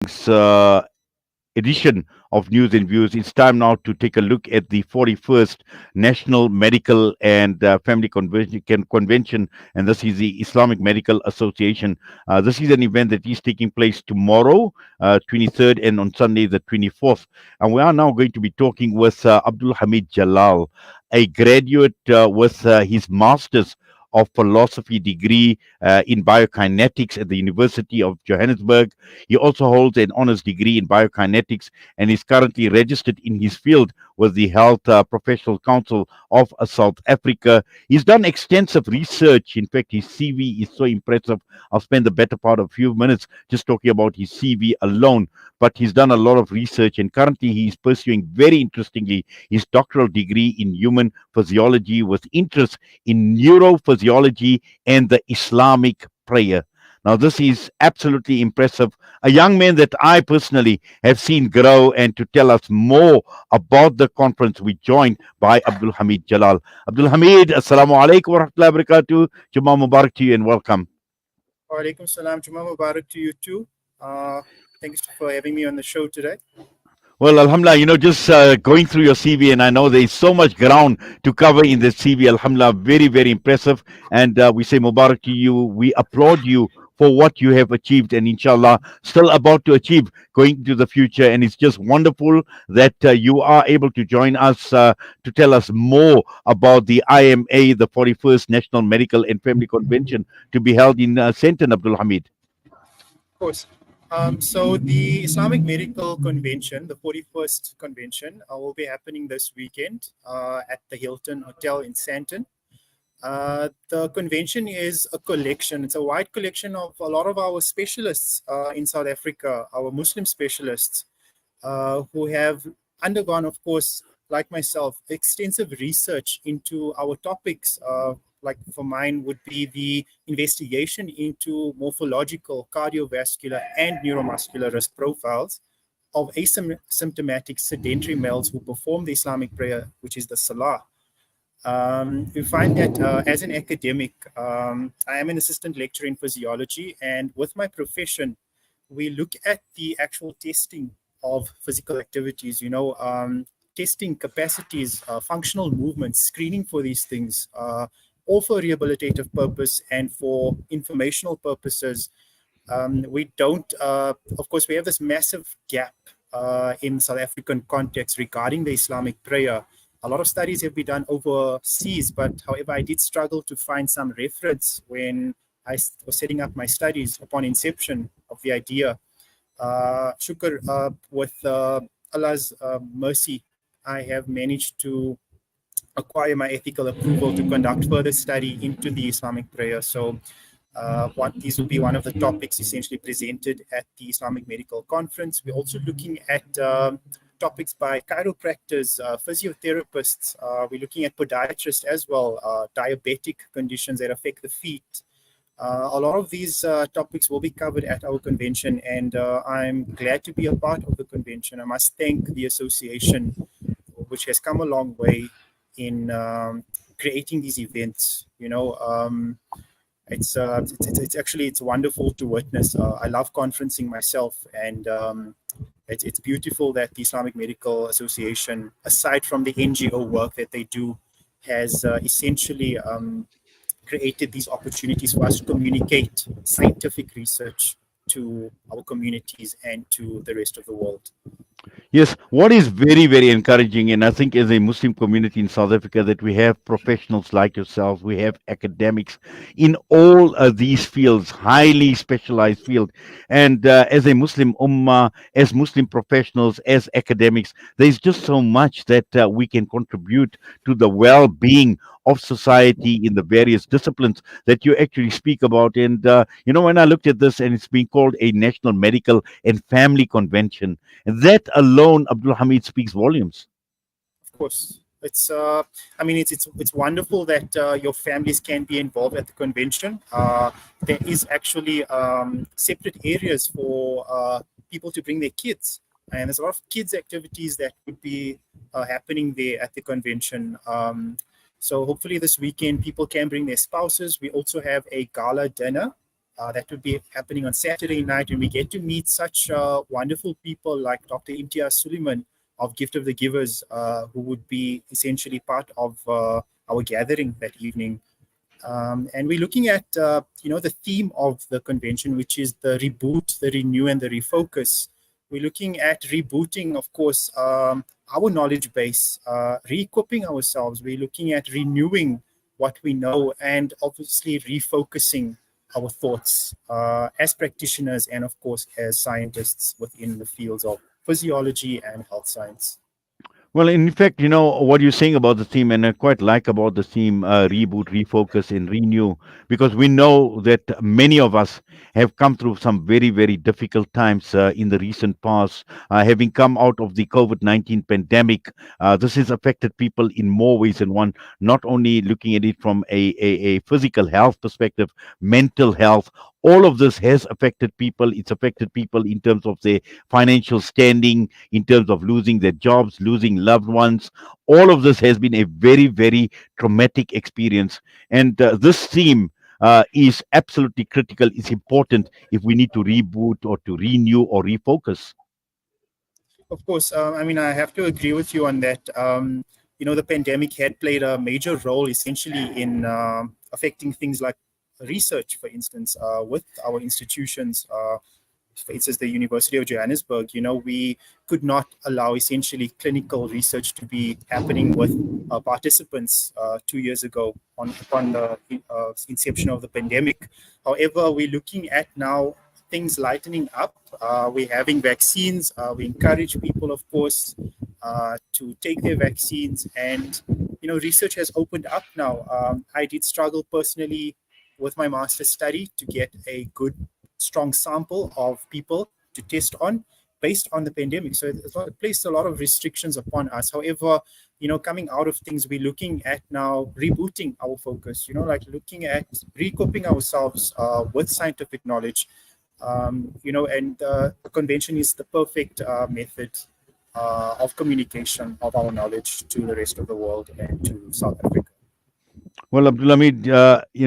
uh, edition of News and Views. It's time now to take a look at the 41st National Medical and Family Convention, and this is the Islamic Medical Association. This is an event that is taking place tomorrow, 23rd, and on Sunday, the 24th. And we are now going to be talking with Abdul-Hamid Jalal, a graduate with his master's of philosophy degree in biokinetics at the University of Johannesburg. He also holds an honors degree in biokinetics and is currently registered in his field with the Health Professional Council of South Africa. He's done extensive research. In fact, his CV is so impressive. I'll spend the better part of a few minutes just talking about his CV alone. But he's done a lot of research, and currently he is pursuing, very interestingly, his doctoral degree in human physiology with interest in neurophysiology and the Islamic prayer. Now, this is absolutely impressive. A young man that I personally have seen grow, and to tell us more about the conference, we joined by Abdul Hamid Jalal. Abdul Hamid, Assalamu alaikum wa rahmatullahi wa barakatuh. Jummah Mubarak to you and welcome. Walaikum salam. Jummah Mubarak to you too. Thanks for having me on the show today. Well, Alhamdulillah, just going through your CV, and I know there is so much ground to cover in the CV. Alhamdulillah, very, very impressive. And we say Mubarak to you. We applaud you for what you have achieved, and inshallah, still about to achieve going into the future. And it's just wonderful that you are able to join us to tell us more about the IMA, the 41st National Medical and Family Convention, to be held in Senton, Abdul Hamid. Of course. So the Islamic Medical Convention, the 41st convention, will be happening this weekend at the Hilton Hotel in Sandton. The convention is a collection. It's a wide collection of a lot of our specialists in South Africa, our Muslim specialists, who have undergone, of course, like myself, extensive research into our topics. Like for mine would be the investigation into morphological, cardiovascular, and neuromuscular risk profiles of asymptomatic sedentary males who perform the Islamic prayer, which is the Salah. We find that as an academic, I am an assistant lecturer in physiology, and with my profession, we look at the actual testing of physical activities, testing capacities, functional movements, screening for these things, all for rehabilitative purpose and for informational purposes. We don't, of course, we have this massive gap in South African context regarding the Islamic prayer. A lot of studies have been done overseas, but however, I did struggle to find some reference when I was setting up my studies upon inception of the idea. Shukr, with Allah's mercy, I have managed to acquire my ethical approval to conduct further study into the Islamic prayer. So these will be one of the topics essentially presented at the Islamic Medical Conference. We're also looking at topics by chiropractors, physiotherapists. We're looking at podiatrists as well, diabetic conditions that affect the feet. A lot of these topics will be covered at our convention, and I'm glad to be a part of the convention. I must thank the association, which has come a long way in creating these events. It's wonderful to witness. I love conferencing myself, and it's beautiful that the Islamic Medical Association, aside from the NGO work that they do, has essentially created these opportunities for us to communicate scientific research to our communities and to the rest of the world. Yes, what is very, very encouraging, and I think as a Muslim community in South Africa, that we have professionals like yourselves, we have academics in all these fields, highly specialized field. And as a Muslim ummah, as Muslim professionals, as academics, there's just so much that we can contribute to the well-being of society in the various disciplines that you actually speak about. And, when I looked at this, and it's being called a National Medical and Family Convention, and that alone, Abdul Hamid, speaks volumes. Of course, it's wonderful that your families can be involved at the convention. There is actually separate areas for people to bring their kids, and there's a lot of kids activities that would be happening there at the convention. So hopefully this weekend people can bring their spouses. We also have a gala dinner That would be happening on Saturday night, and we get to meet such wonderful people like Dr. Imtiaz Suleiman of Gift of the Givers, who would be essentially part of our gathering that evening. And we're looking at, the theme of the convention, which is the reboot, the renew, and the refocus. We're looking at rebooting, of course, our knowledge base, re-equipping ourselves. We're looking at renewing what we know and obviously refocusing our thoughts as practitioners and, of course, as scientists within the fields of physiology and health science. Well, in fact, what you're saying about the theme, and I quite like about the theme, reboot, refocus, and renew, because we know that many of us have come through some very, very difficult times in the recent past, having come out of the COVID-19 pandemic. This has affected people in more ways than one, not only looking at it from a physical health perspective, mental health. All of this has affected people. It's affected people in terms of their financial standing, in terms of losing their jobs, losing loved ones. All of this has been a very, very traumatic experience. And this theme is absolutely critical. It's important if we need to reboot or to renew or refocus. Of course, I have to agree with you on that. The pandemic had played a major role essentially in affecting things like research, for instance, with our institutions. For instance, the University of Johannesburg, we could not allow essentially clinical research to be happening with participants 2 years ago upon the inception of the pandemic. However, we're looking at now things lightening up. We're having vaccines. We encourage people, of course, to take their vaccines. And, research has opened up now. I did struggle personally with my master's study to get a good, strong sample of people to test on based on the pandemic. So it placed a lot of restrictions upon us. However, coming out of things, we're looking at now rebooting our focus, like looking at re-equipping ourselves with scientific knowledge. And the convention is the perfect method of communication of our knowledge to the rest of the world and to South Africa. Well, Abdulhamid,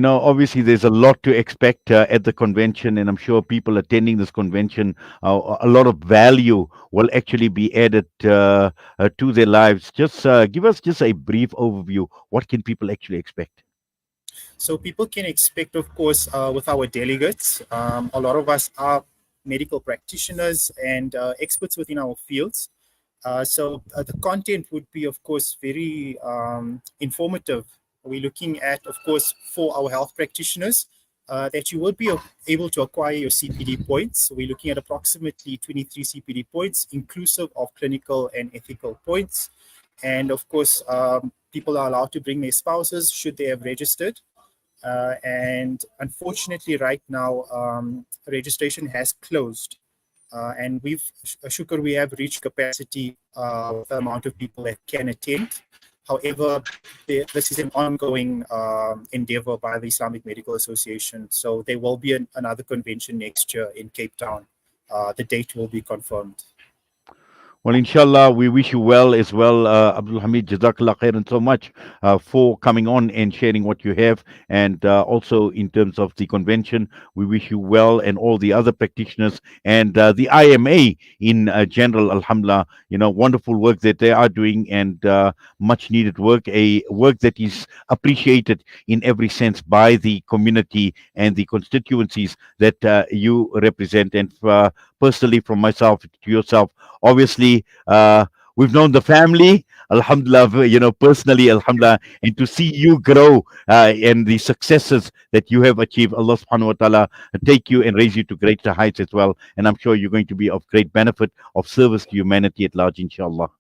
obviously there's a lot to expect at the convention, and I'm sure people attending this convention, a lot of value will actually be added to their lives. Just give us just a brief overview. What can people actually expect? So people can expect, of course, with our delegates, a lot of us are medical practitioners and experts within our fields. So the content would be, of course, very informative. We're looking at, of course, for our health practitioners, that you will be able to acquire your CPD points. So we're looking at approximately 23 CPD points, inclusive of clinical and ethical points. And of course, people are allowed to bring their spouses should they have registered. And unfortunately, right now, registration has closed. And Shukr, we have reached capacity with the amount of people that can attend. However, this is an ongoing endeavor by the Islamic Medical Association. So there will be another convention next year in Cape Town. The date will be confirmed. Well, inshallah, we wish you well as well, Abdul Hamid. Jazakallah khairan so much for coming on and sharing what you have. And also, in terms of the convention, we wish you well and all the other practitioners and the IMA in general, alhamdulillah, wonderful work that they are doing and much needed work, a work that is appreciated in every sense by the community and the constituencies that you represent. And personally, from myself to yourself, obviously, we've known the family, alhamdulillah, personally, alhamdulillah, and to see you grow and the successes that you have achieved, Allah subhanahu wa ta'ala take you and raise you to greater heights as well. And I'm sure you're going to be of great benefit, of service to humanity at large, inshallah.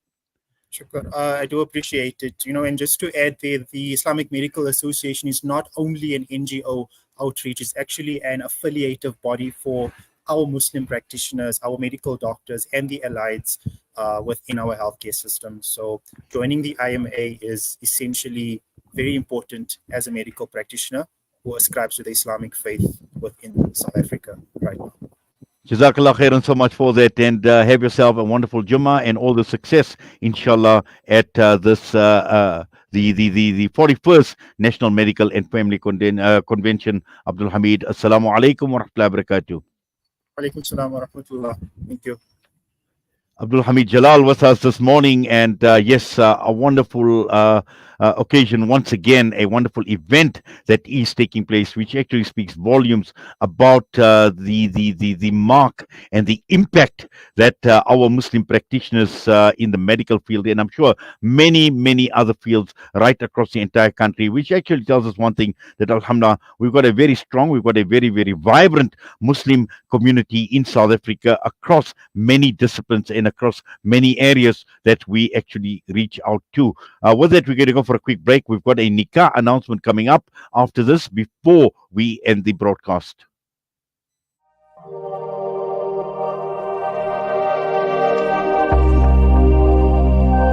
Shukr. I do appreciate it. And just to add there, the Islamic Medical Association is not only an NGO outreach, it's actually an affiliative body for our Muslim practitioners, our medical doctors, and the allieds within our healthcare system. So joining the IMA is essentially very important as a medical practitioner who ascribes to the Islamic faith within South Africa right now. Jazakallah khairan so much for that, and have yourself a wonderful Jummah and all the success, inshallah, at the 41st National Medical and Family Convention. Abdul Hamid, Assalamu alaikum wa rahmatullahi wa barakatuh. Alaikum salam wa rahmatullah. Thank you. Abdul-Hamid Jalal with us this morning, and yes, a wonderful occasion once again, a wonderful event that is taking place, which actually speaks volumes about the mark and the impact that our Muslim practitioners in the medical field, and I'm sure many other fields right across the entire country, which actually tells us one thing, that Alhamdulillah, we've got a very strong, we've got a very vibrant Muslim community in South Africa across many disciplines and across many areas that we actually reach out to. With that, we're going to go for a quick break. We've got a nikah announcement coming up after this before we end the broadcast.